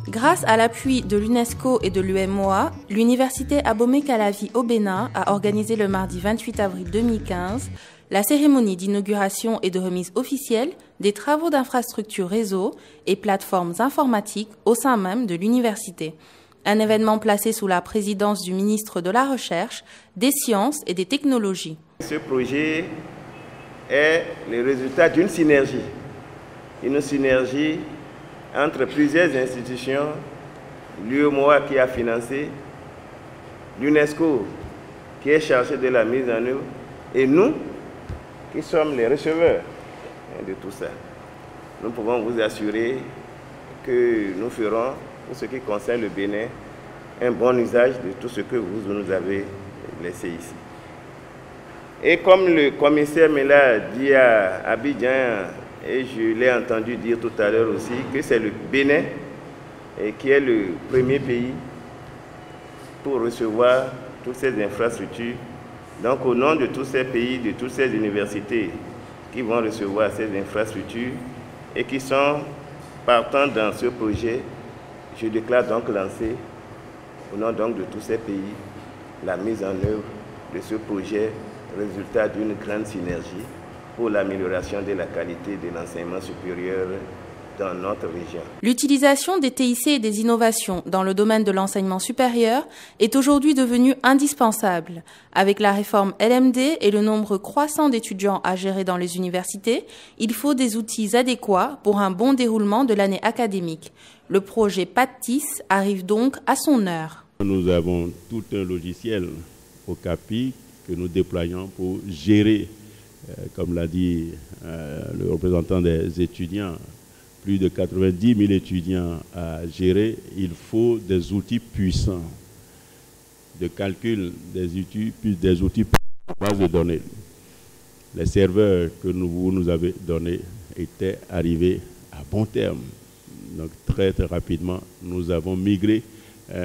Grâce à l'appui de l'UNESCO et de l'UMOA, l'Université Abomey Calavi au Bénin a organisé le mardi 28 avril 2015 la cérémonie d'inauguration et de remise officielle des travaux d'infrastructures réseau et plateformes informatiques au sein même de l'université. Un événement placé sous la présidence du ministre de la Recherche, des Sciences et des Technologies. Ce projet est le résultat d'une synergie. Une synergie entre plusieurs institutions, l'UMOA qui a financé, l'UNESCO qui est chargé de la mise en œuvre, et nous qui sommes les receveurs de tout ça. Nous pouvons vous assurer que nous ferons, pour ce qui concerne le Bénin, un bon usage de tout ce que vous nous avez laissé ici. Et comme le commissaire me l'a dit à Abidjan, et je l'ai entendu dire tout à l'heure aussi, que c'est le Bénin qui est le premier pays pour recevoir toutes ces infrastructures. Donc au nom de tous ces pays, de toutes ces universités qui vont recevoir ces infrastructures et qui sont partant dans ce projet, je déclare donc lancer, au nom donc de tous ces pays, la mise en œuvre de ce projet, résultat d'une grande synergie pour l'amélioration de la qualité de l'enseignement supérieur dans notre région. L'utilisation des TIC et des innovations dans le domaine de l'enseignement supérieur est aujourd'hui devenue indispensable. Avec la réforme LMD et le nombre croissant d'étudiants à gérer dans les universités, il faut des outils adéquats pour un bon déroulement de l'année académique. Le projet PATIS arrive donc à son heure. Nous avons tout un logiciel au CAPI que nous déployons pour gérer, comme l'a dit le représentant des étudiants, plus de 90 000 étudiants à gérer. Il faut des outils puissants de calcul, des outils pour base de données. Les serveurs que vous nous avez donnés étaient arrivés à bon terme. Donc très rapidement, nous avons migré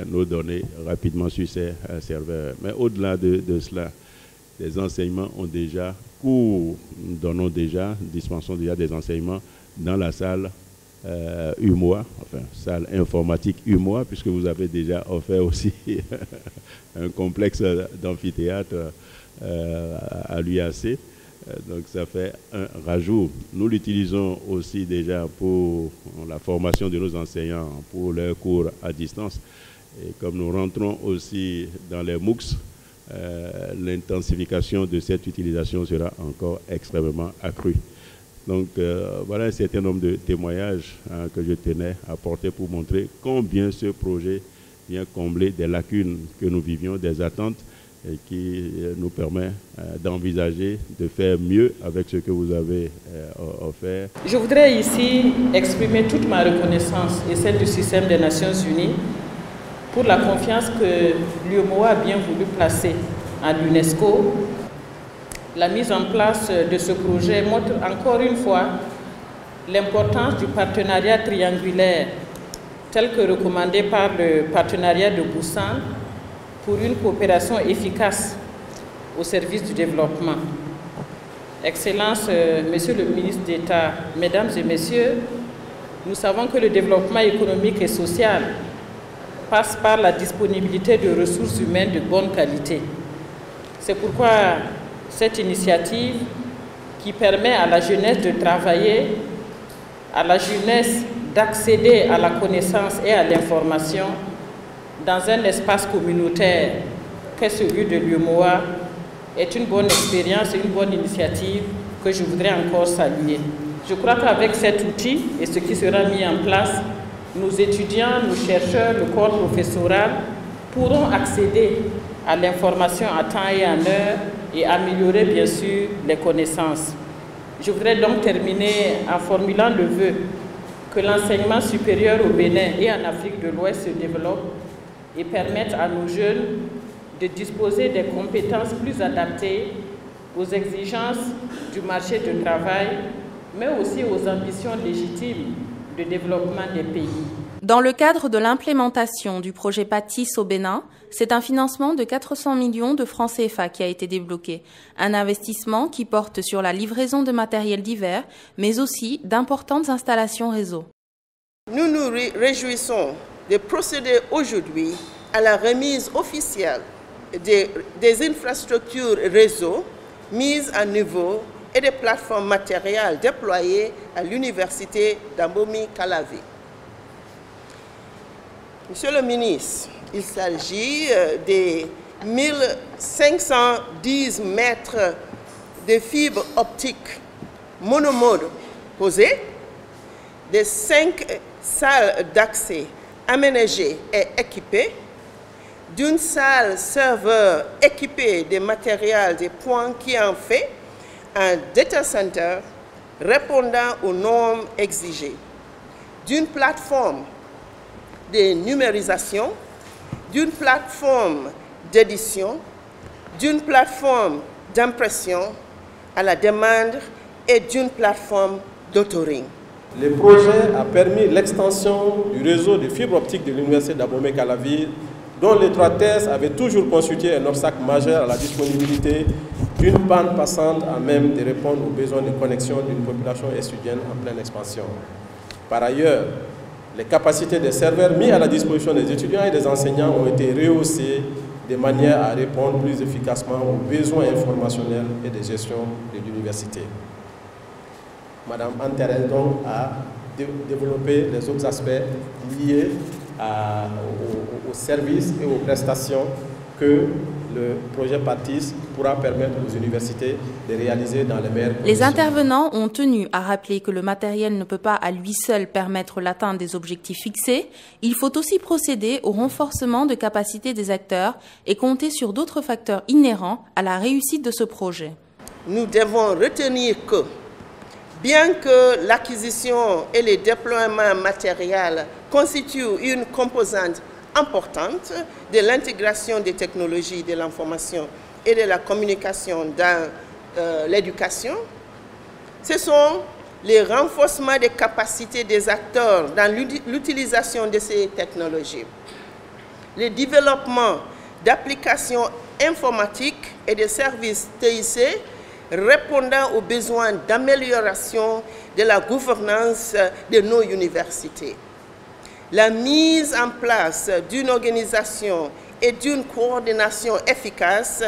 nos données rapidement sur ces serveurs. Mais au-delà de cela, les enseignements ont déjà cours. Nous dispensons déjà des enseignements dans la salle UMOA, enfin salle informatique UMOA, puisque vous avez déjà offert aussi un complexe d'amphithéâtre à l'UAC. Donc ça fait un rajout. Nous l'utilisons aussi déjà pour la formation de nos enseignants, pour leurs cours à distance. Et comme nous rentrons aussi dans les MOOCs, l'intensification de cette utilisation sera encore extrêmement accrue. Donc voilà un certain nombre de témoignages que je tenais à porter pour montrer combien ce projet vient combler des lacunes que nous vivions, des attentes, et qui nous permet d'envisager de faire mieux avec ce que vous avez offert. Je voudrais ici exprimer toute ma reconnaissance et celle du système des Nations Unies pour la confiance que l'UMOA a bien voulu placer à l'UNESCO. La mise en place de ce projet montre encore une fois l'importance du partenariat triangulaire tel que recommandé par le partenariat de Busan pour une coopération efficace au service du développement. Excellences, Monsieur le ministre d'État, Mesdames et Messieurs, nous savons que le développement économique et social passe par la disponibilité de ressources humaines de bonne qualité. C'est pourquoi cette initiative qui permet à la jeunesse de travailler, à la jeunesse d'accéder à la connaissance et à l'information dans un espace communautaire qu'est celui de l'UMOA est une bonne expérience et une bonne initiative que je voudrais encore saluer. Je crois qu'avec cet outil et ce qui sera mis en place, nos étudiants, nos chercheurs, le corps professoral pourront accéder à l'information à temps et en heure et améliorer bien sûr les connaissances. Je voudrais donc terminer en formulant le vœu que l'enseignement supérieur au Bénin et en Afrique de l'Ouest se développe et permette à nos jeunes de disposer des compétences plus adaptées aux exigences du marché du travail, mais aussi aux ambitions légitimes de développement des pays. Dans le cadre de l'implémentation du projet PATIS au Bénin, c'est un financement de 400 millions de francs CFA qui a été débloqué. Un investissement qui porte sur la livraison de matériel divers, mais aussi d'importantes installations réseau. Nous nous réjouissons de procéder aujourd'hui à la remise officielle des infrastructures réseau mises à niveau et des plateformes matérielles déployées à l'université d'Abomey-Calavi. Monsieur le ministre, il s'agit des 1510 mètres de fibres optiques monomode posées, des 5 salles d'accès aménagées et équipées, d'une salle serveur équipée de matériel de pointe qui en fait un data center répondant aux normes exigées, d'une plateforme de numérisation, d'une plateforme d'édition, d'une plateforme d'impression à la demande et d'une plateforme d'autoring. Le projet a permis l'extension du réseau de fibres optiques de l'université d'Abomey-Calavi, dont l'étroitesse avait toujours constitué un obstacle majeur à la disponibilité d'une bande passante à même de répondre aux besoins de connexion d'une population étudiante en pleine expansion. Par ailleurs, les capacités des serveurs mis à la disposition des étudiants et des enseignants ont été rehaussées de manière à répondre plus efficacement aux besoins informationnels et de gestion de l'université. Madame Anne-Thérèse donc a développé les autres aspects liés aux services et aux prestations que le projet PATIS pourra permettre aux universités de réaliser dans les meilleures conditions. Les intervenants ont tenu à rappeler que le matériel ne peut pas à lui seul permettre l'atteinte des objectifs fixés. Il faut aussi procéder au renforcement de capacité des acteurs et compter sur d'autres facteurs inhérents à la réussite de ce projet. Nous devons retenir que, bien que l'acquisition et le déploiement matériel constituent une composante importante de l'intégration des technologies de l'information et de la communication dans l'éducation, ce sont les renforcements des capacités des acteurs dans l'utilisation de ces technologies, le développement d'applications informatiques et de services TIC répondant aux besoins d'amélioration de la gouvernance de nos universités. La mise en place d'une organisation et d'une coordination efficace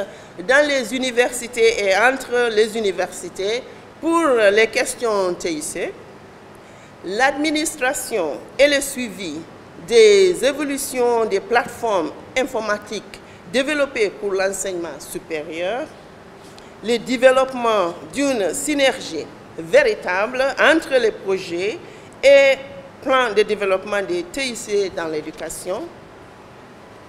dans les universités et entre les universités pour les questions TIC, l'administration et le suivi des évolutions des plateformes informatiques développées pour l'enseignement supérieur, le développement d'une synergie véritable entre les projets et plans de développement des TIC dans l'éducation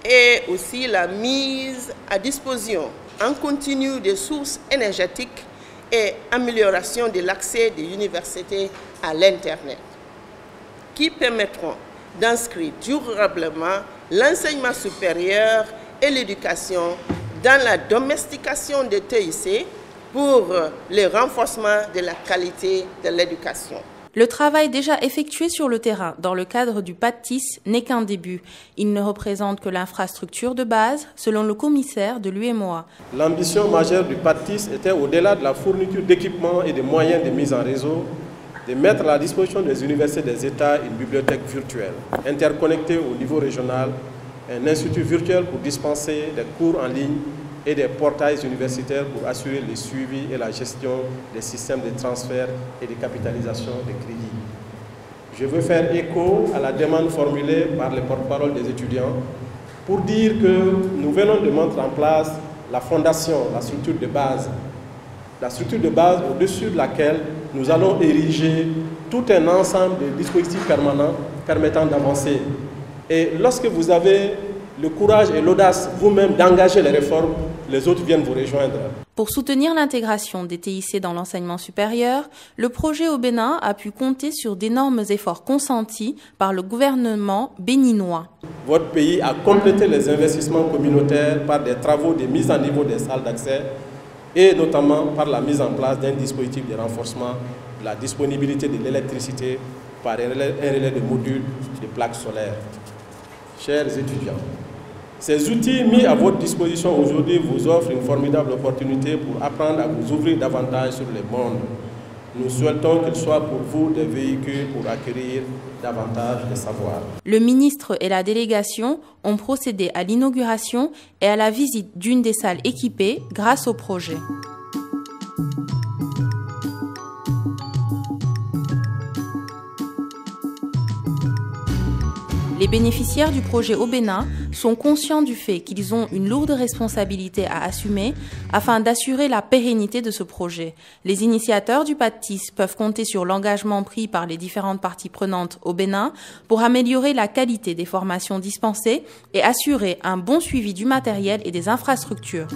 et aussi la mise à disposition en continu des sources énergétiques et amélioration de l'accès des universités à l'Internet qui permettront d'inscrire durablement l'enseignement supérieur et l'éducation dans la domestication des TIC pour le renforcement de la qualité de l'éducation. Le travail déjà effectué sur le terrain dans le cadre du PATIS n'est qu'un début. Il ne représente que l'infrastructure de base, selon le commissaire de l'UEMOA. L'ambition majeure du PATIS était, au-delà de la fourniture d'équipements et de moyens de mise en réseau, de mettre à la disposition des universités des États une bibliothèque virtuelle, interconnectée au niveau régional, un institut virtuel pour dispenser des cours en ligne et des portails universitaires pour assurer le suivi et la gestion des systèmes de transfert et de capitalisation des crédits. Je veux faire écho à la demande formulée par les porte-parole des étudiants pour dire que nous venons de mettre en place la fondation, la structure de base au-dessus de laquelle nous allons ériger tout un ensemble de dispositifs permanents permettant d'avancer. Et lorsque vous avez le courage et l'audace vous-même d'engager les réformes, les autres viennent vous rejoindre. Pour soutenir l'intégration des TIC dans l'enseignement supérieur, le projet au Bénin a pu compter sur d'énormes efforts consentis par le gouvernement béninois. Votre pays a complété les investissements communautaires par des travaux de mise en niveau des salles d'accès et notamment par la mise en place d'un dispositif de renforcement de la disponibilité de l'électricité par un relais de modules de plaques solaires. Chers étudiants, ces outils mis à votre disposition aujourd'hui vous offrent une formidable opportunité pour apprendre à vous ouvrir davantage sur le monde. Nous souhaitons qu'ils soient pour vous des véhicules pour acquérir davantage de savoir. Le ministre et la délégation ont procédé à l'inauguration et à la visite d'une des salles équipées grâce au projet. Les bénéficiaires du projet au Bénin sont conscients du fait qu'ils ont une lourde responsabilité à assumer afin d'assurer la pérennité de ce projet. Les initiateurs du PADTIS peuvent compter sur l'engagement pris par les différentes parties prenantes au Bénin pour améliorer la qualité des formations dispensées et assurer un bon suivi du matériel et des infrastructures.